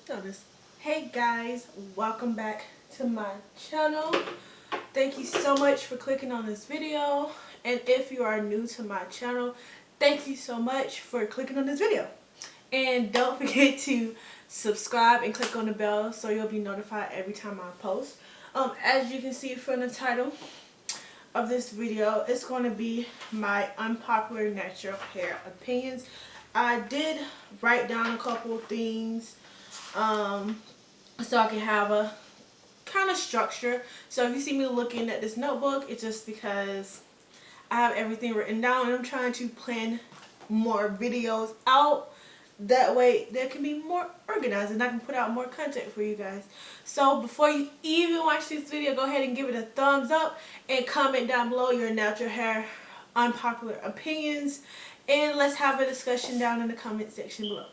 Notice. Hey guys, welcome back to my channel. Thank you so much for clicking on this video, and if you are new to my channel, thank you so much for clicking on this video. And don't forget to subscribe and click on the bell so you'll be notified every time I post. As you can see from the title of this video, it's going to be my unpopular natural hair opinions. I did write down a couple of things so I can have a kind of structure. So if you see me looking at this notebook, it's just because I have everything written down and I'm trying to plan more videos out. That way they can be more organized and I can put out more content for you guys. So before you even watch this video, go ahead and give it a thumbs up and comment down below your natural hair unpopular opinions, and let's have a discussion down in the comment section below.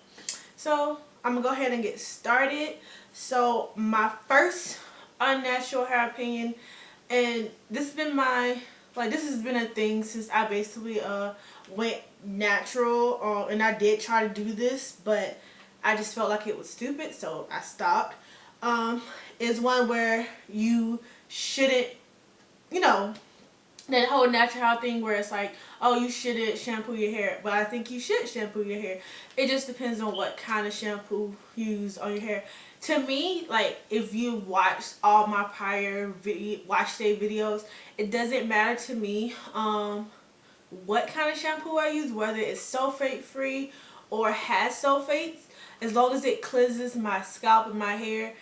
So I'm gonna go ahead and get started. So my first unnatural hair opinion, and this has been this has been a thing since I basically went natural, and I did try to do this, but I just felt like it was stupid, so I stopped. Is one where you shouldn't, that whole natural hair thing where it's like, oh, you shouldn't shampoo your hair, but I think you should shampoo your hair. It just depends on what kind of shampoo you use on your hair. To me, like, if you watched all my prior wash day videos, it doesn't matter to me what kind of shampoo I use, whether it's sulfate free or has sulfates. As long as it cleanses my scalp and my hair,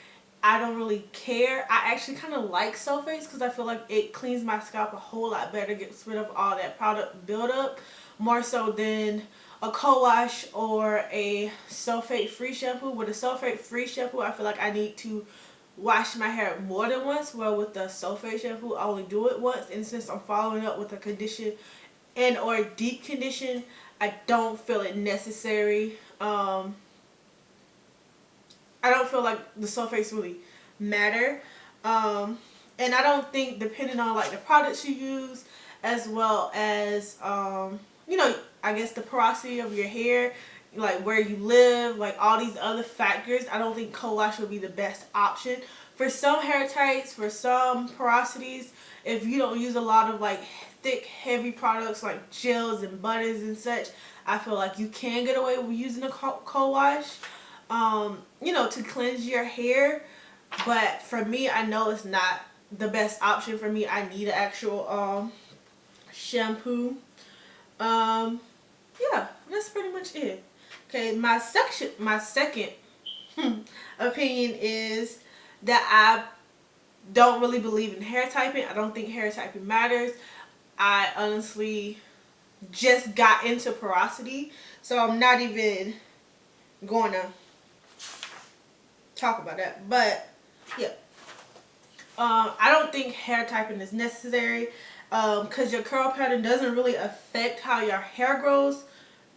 I don't really care. I actually kind of like sulfates because I feel like it cleans my scalp a whole lot better, gets rid of all that product buildup, more so than a co-wash or a sulfate-free shampoo. With a sulfate-free shampoo, I feel like I need to wash my hair more than once, where with the sulfate shampoo, I only do it once. And since I'm following up with a condition and or deep condition, I don't feel it necessary. I don't feel like the sulfates really matter. And I don't think, depending on like the products you use, as well as, I guess the porosity of your hair, like where you live, like all these other factors, I don't think co-wash would be the best option. For some hair types, for some porosities, if you don't use a lot of like thick, heavy products like gels and butters and such, I feel like you can get away with using a co-wash. To cleanse your hair, but for me, I know it's not the best option for me. I need an actual shampoo. Yeah, that's pretty much it. Okay, my second opinion is that I don't really believe in hair typing. I don't think hair typing matters. I honestly just got into porosity, so I'm not even going to talk about that. But yeah, I don't think hair typing is necessary because your curl pattern doesn't really affect how your hair grows,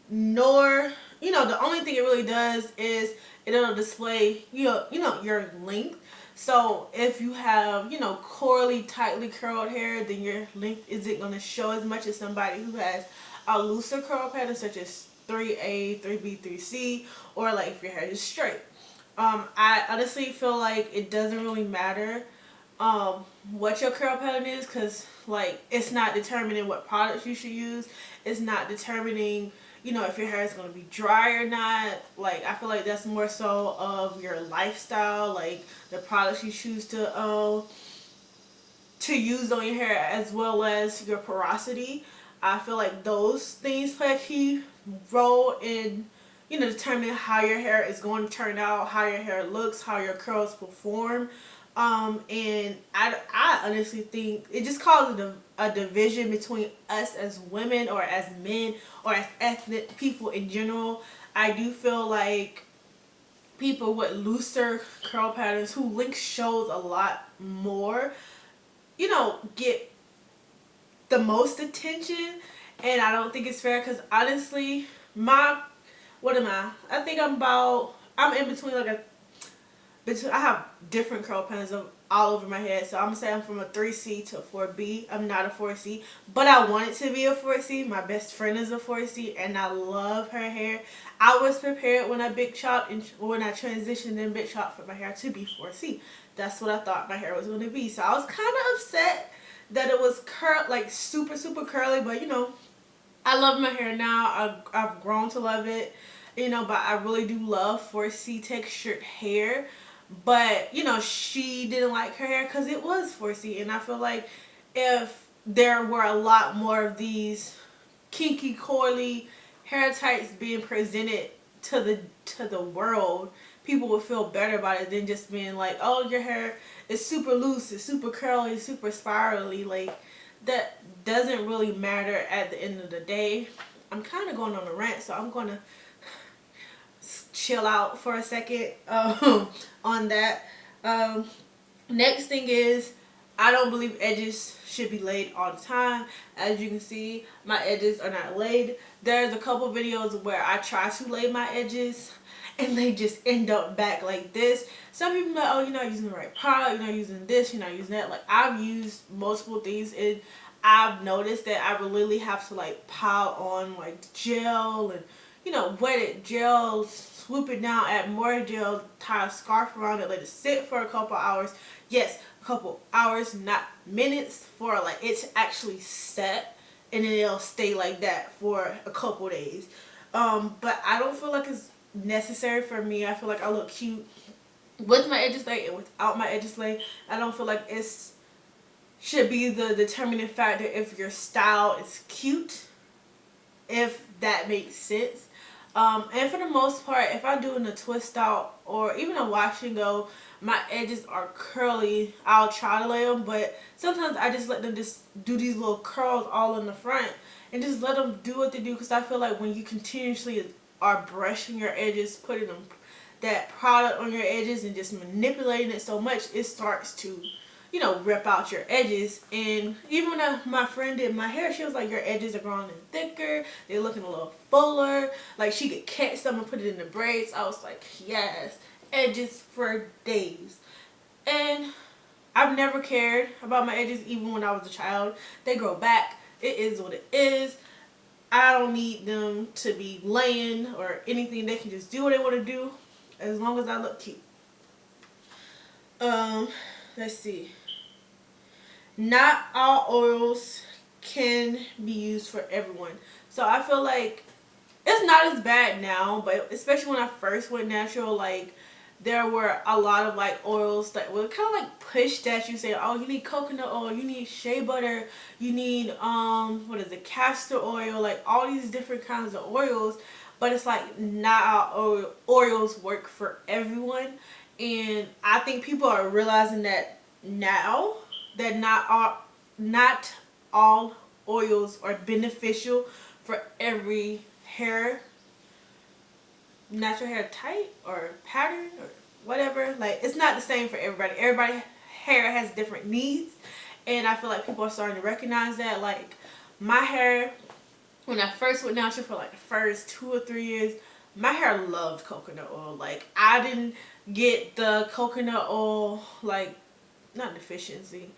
nor, the only thing it really does is it'll display your length. So if you have coily, tightly curled hair, then your length isn't going to show as much as somebody who has a looser curl pattern, such as 3A, 3B, 3C, or like if your hair is straight. I honestly feel like it doesn't really matter what your curl pattern is, because like it's not determining what products you should use. It's not determining if your hair is going to be dry or not. Like, I feel like that's more so of your lifestyle, like the products you choose to use on your hair, as well as your porosity. I feel like those things play a key role in determining how your hair is going to turn out, how your hair looks, how your curls perform. And I honestly think it just causes a division between us as women, or as men, or as ethnic people in general. I do feel like people with looser curl patterns, who length shows a lot more, get the most attention. And I don't think it's fair, because honestly, what am I? I think I'm in between like between, I have different curl patterns of all over my head. So I'm gonna say I'm from a 3C to a 4B. I'm not a 4C, but I want it to be a 4C. My best friend is a 4C, and I love her hair. I was prepared when I big chopped and when I transitioned and big chopped for my hair to be 4C. That's what I thought my hair was gonna be. So I was kind of upset that it was like super super curly, but you know, I love my hair now. I've grown to love it, you know, but I really do love 4C textured hair. But, you know, she didn't like her hair because it was 4C. And I feel like if there were a lot more of these kinky, coily hair types being presented to the world, people would feel better about it than just being like, oh, your hair is super loose, it's super curly, it's super spirally. Like, that doesn't really matter at the end of the day. I'm kind of going on a rant, so I'm going to chill out for a second on that. Next thing is, I don't believe edges should be laid all the time. As you can see, my edges are not laid. There's a couple videos where I try to lay my edges and they just end up back like this. Some people are like, oh, you're not using the right product, you're not using this, you're not using that. Like, I've used multiple things and I've noticed that I really have to like pile on like gel and, you know, wet it, gel, swoop it down, add more gel, tie a scarf around it, let it sit for a couple hours. Yes, a couple hours, not minutes, for like it to actually set, and then it'll stay like that for a couple days. But I don't feel like it's necessary for me. I feel like I look cute with my edges laid and without my edges laid. I don't feel like it's should be the determining factor if your style is cute, if that makes sense. And for the most part, if I'm doing a twist out or even a wash and go, my edges are curly, I'll try to lay them, but sometimes I just let them just do these little curls all in the front and just let them do what they do, because I feel like when you continuously are brushing your edges, putting them that product on your edges and just manipulating it so much, it starts to, you know, rip out your edges. And even when my friend did my hair, she was like, your edges are growing thicker, they're looking a little fuller, like she could catch some and put it in the braids. I was like, yes, edges for days. And I've never cared about my edges, even when I was a child. They grow back, it is what it is. I don't need them to be laying or anything. They can just do what they want to do as long as I look cute. Let's see. Not all oils can be used for everyone. So I feel like it's not as bad now, but especially when I first went natural, like there were a lot of like oils that were kind of like pushed at you, saying, oh, you need coconut oil, you need shea butter, you need what is it, castor oil, like all these different kinds of oils. But it's like not all oils work for everyone. And I think people are realizing that now, that not all oils are beneficial for every natural hair type or pattern or whatever. Like, it's not the same for everybody. Everybody hair has different needs, and I feel like people are starting to recognize that. Like, my hair, when I first went natural for like the first 2 or 3 years, my hair loved coconut oil. Like, I didn't get the coconut oil, like, not deficiency,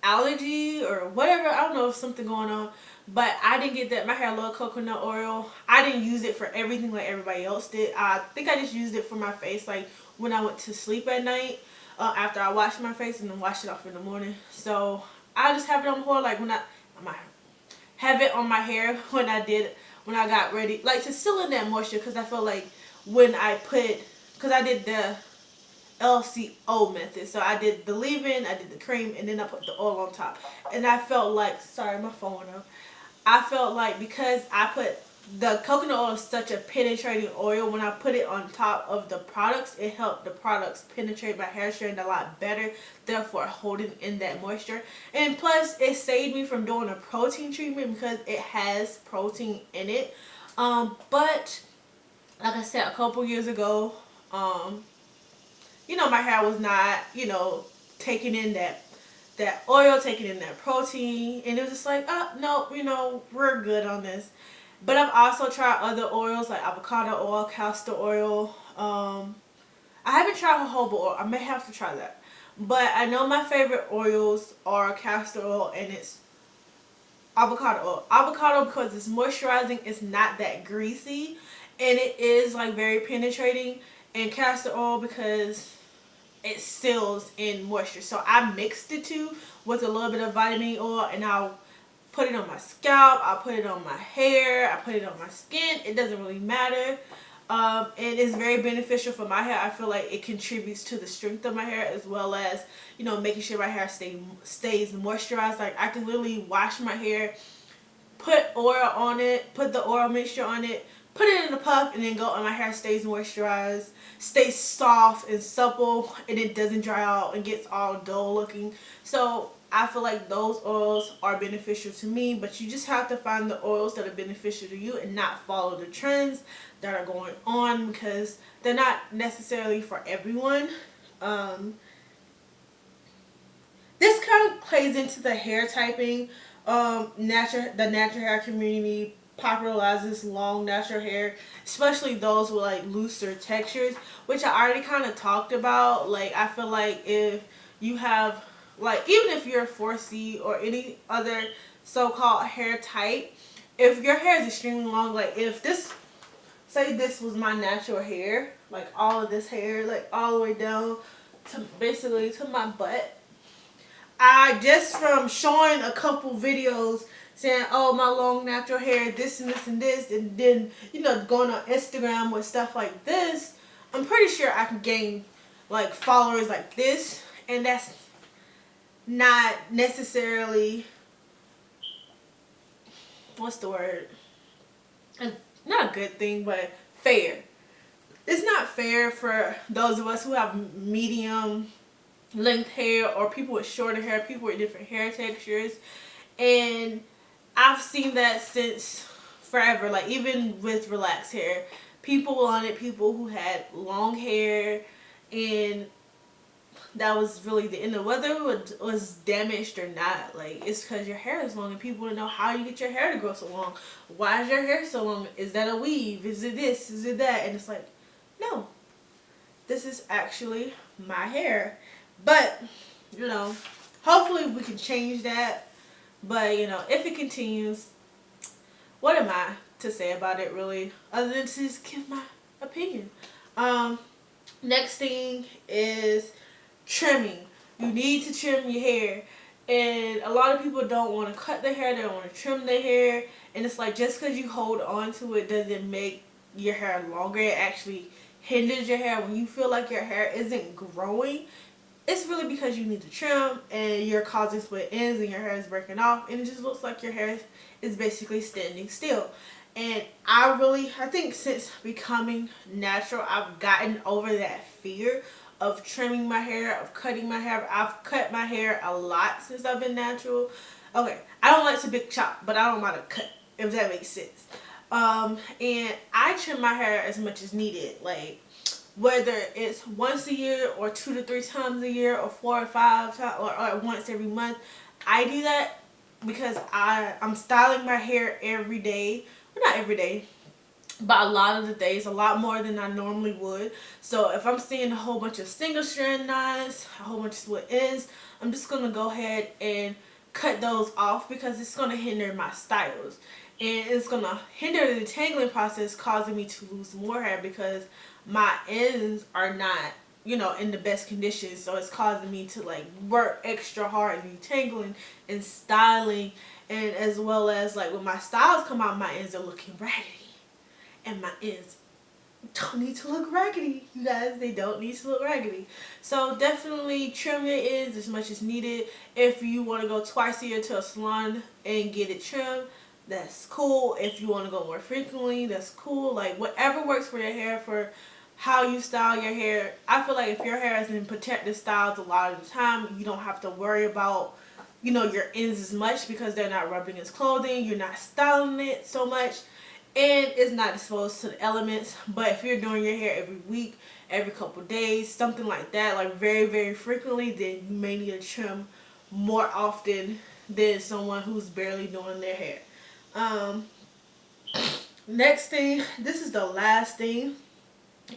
allergy or whatever. I don't know if something going on, but I didn't get that. My hair loved coconut oil. I didn't use it for everything like everybody else did. I think I just used it for my face, like when I went to sleep at night, after I washed my face and then washed it off in the morning. So I just have it on hold, like when I have it on my hair when I got ready, like to seal in that moisture, because I feel like when because I did the LCO method. So I did the leave-in, I did the cream, and then I put the oil on top. And I felt like, sorry, my phone went up. I felt like because I put the coconut oil is such a penetrating oil, when I put it on top of the products, it helped the products penetrate my hair strand a lot better, therefore holding in that moisture. And plus, it saved me from doing a protein treatment because it has protein in it. But like I said, a couple years ago, you know, my hair was not, you know, taking in that oil, taking in that protein, and it was just like, oh, no, you know, we're good on this. But I've also tried other oils like avocado oil, castor oil. I haven't tried jojoba oil. I may have to try that. But I know my favorite oils are castor oil and it's avocado oil. Avocado because it's moisturizing, it's not that greasy, and it is like very penetrating. And castor oil because it seals in moisture. So I mixed the two with a little bit of vitamin oil, and I'll put it on my scalp, I'll put it on my hair, I put it on my skin. It doesn't really matter. And it's very beneficial for my hair. I feel like it contributes to the strength of my hair as well as, you know, making sure my hair stays moisturized. Like I can literally wash my hair, put oil on it, put the oil mixture on it, put it in a puff, and then go, and my hair stays moisturized, stays soft and supple, and it doesn't dry out and gets all dull looking. So I feel like those oils are beneficial to me, but you just have to find the oils that are beneficial to you and not follow the trends that are going on because they're not necessarily for everyone. This kind of plays into the hair typing. The natural hair community popularizes long natural hair, especially those with like looser textures, which I already kind of talked about. Like I feel like if you have, like, even if you're 4C or any other so-called hair type, if your hair is extremely long, like if this, say this was my natural hair, like all of this hair, like all the way down to basically to my butt, I just from showing a couple videos saying, oh, my long natural hair, this and this and this, and then, you know, going on Instagram with stuff like this, I'm pretty sure I can gain like followers like this, and that's not necessarily, what's the word? Not a good thing, but fair. It's not fair for those of us who have medium length hair or people with shorter hair, people with different hair textures. And I've seen that since forever, like even with relaxed hair. People wanted people who had long hair, and that was really the end of whether it was damaged or not. Like, it's because your hair is long and people want to know how you get your hair to grow so long. Why is your hair so long? Is that a weave? Is it this? Is it that? And it's like, no, this is actually my hair. But, you know, hopefully we can change that. But, you know, if it continues, what am I to say about it really, other than to just give my opinion? Next thing is trimming. You need to trim your hair. And a lot of people don't want to cut their hair, they don't want to trim their hair. And it's like, just because you hold on to it doesn't make your hair longer. It actually hinders your hair. When you feel like your hair isn't growing, it's really because you need to trim and you're causing split ends and your hair is breaking off, and it just looks like your hair is basically standing still. And I think since becoming natural, I've gotten over that fear of trimming my hair, of cutting my hair. I've cut my hair a lot since I've been natural. Okay, I don't like to big chop, but I don't like to cut, if that makes sense. And I trim my hair as much as needed, like whether it's once a year or 2 to 3 times a year or 4 or 5 times or once every month. I do that because I'm styling my hair every day. Well, not every day, but a lot of the days, a lot more than I normally would. So if I'm seeing a whole bunch of single strand knots, a whole bunch of split ends, I'm just going to go ahead and cut those off because it's going to hinder my styles. And it's going to hinder the detangling process, causing me to lose more hair because my ends are not, you know, in the best condition. So it's causing me to like work extra hard and detangling and styling. And as well as like when my styles come out, my ends are looking raggedy. And my ends don't need to look raggedy, you guys. They don't need to look raggedy. So definitely trim your ends as much as needed. If you want to go twice a year to a salon and get it trimmed, that's cool. If you want to go more frequently, that's cool. Like whatever works for your hair, for how you style your hair. I feel like if your hair is in protective styles a lot of the time, you don't have to worry about, you know, your ends as much because they're not rubbing against clothing. You're not styling it so much. And it's not exposed to the elements. But if you're doing your hair every week, every couple days, something like that, like very, very frequently, then you may need to trim more often than someone who's barely doing their hair. Next thing, this is the last thing,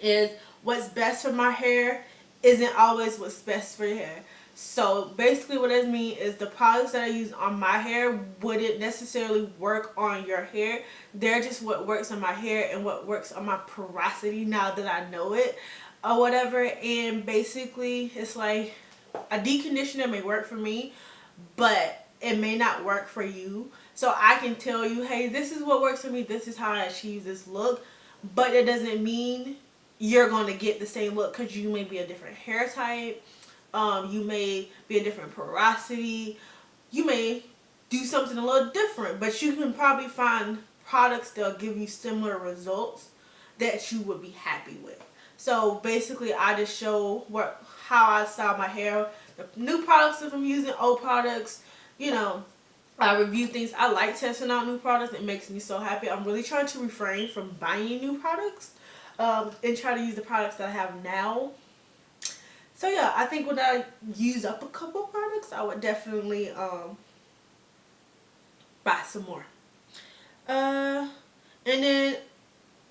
is what's best for my hair isn't always what's best for your hair. So basically what that means is the products that I use on my hair wouldn't necessarily work on your hair. They're just what works on my hair and what works on my porosity now that I know it or whatever. And basically it's like a deep conditioner may work for me, but it may not work for you. So I can tell you, hey, this is what works for me, this is how I achieve this look, but it doesn't mean you're going to get the same look because you may be a different hair type. You may be a different porosity. You may do something a little different, but you can probably find products that'll give you similar results that you would be happy with. So basically I just show how I style my hair, the new products if I'm using, old products, you know. I review things. I like testing out new products. It makes me so happy. I'm really trying to refrain from buying new products and try to use the products that I have now. So yeah, I think when I use up a couple products, I would definitely buy some more. And then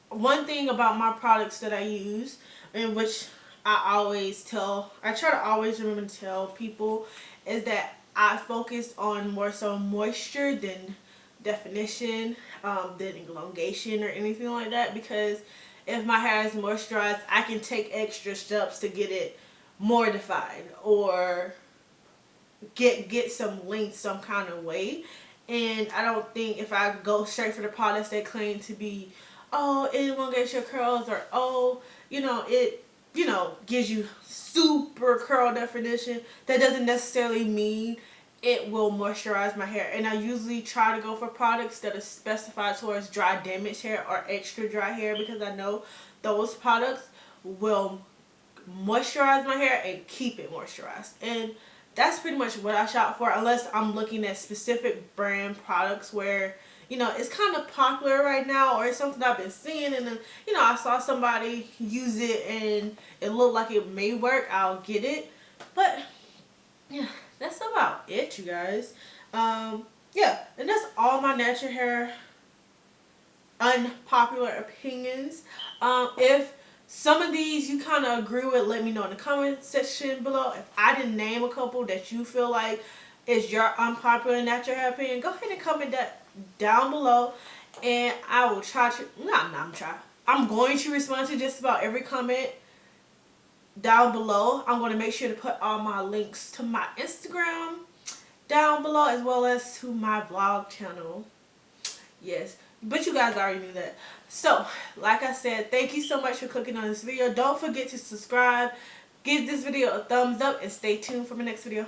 one thing about my products that I use, in which I try to always remember to tell people, is that I focus on more so moisture than definition, than elongation or anything like that, because if my hair is moisturized, I can take extra steps to get it more defined or get some length some kind of way. And I don't think if I go straight for the products that claim to be, oh, it elongates your curls, or oh, it gives you super curl definition, that doesn't necessarily mean it will moisturize my hair. And I usually try to go for products that are specified towards dry damaged hair or extra dry hair, because I know those products will moisturize my hair and keep it moisturized. And that's pretty much what I shop for, unless I'm looking at specific brand products where it's kind of popular right now, or it's something I've been seeing, and then I saw somebody use it and it looked like it may work. I'll get it. But yeah, that's about it, you guys. Yeah, and that's all my natural hair unpopular opinions. If some of these you kind of agree with, let me know in the comment section below. If I didn't name a couple that you feel like is your unpopular natural hair opinion, go ahead and comment that down below, and I will try to, I'm going to respond to just about every comment down below. I'm going to make sure to put all my links to my Instagram down below, as well as to my vlog channel. Yes, but you guys already knew that. So, like I said, thank you so much for clicking on this video. Don't forget to subscribe, give this video a thumbs up, and stay tuned for my next video.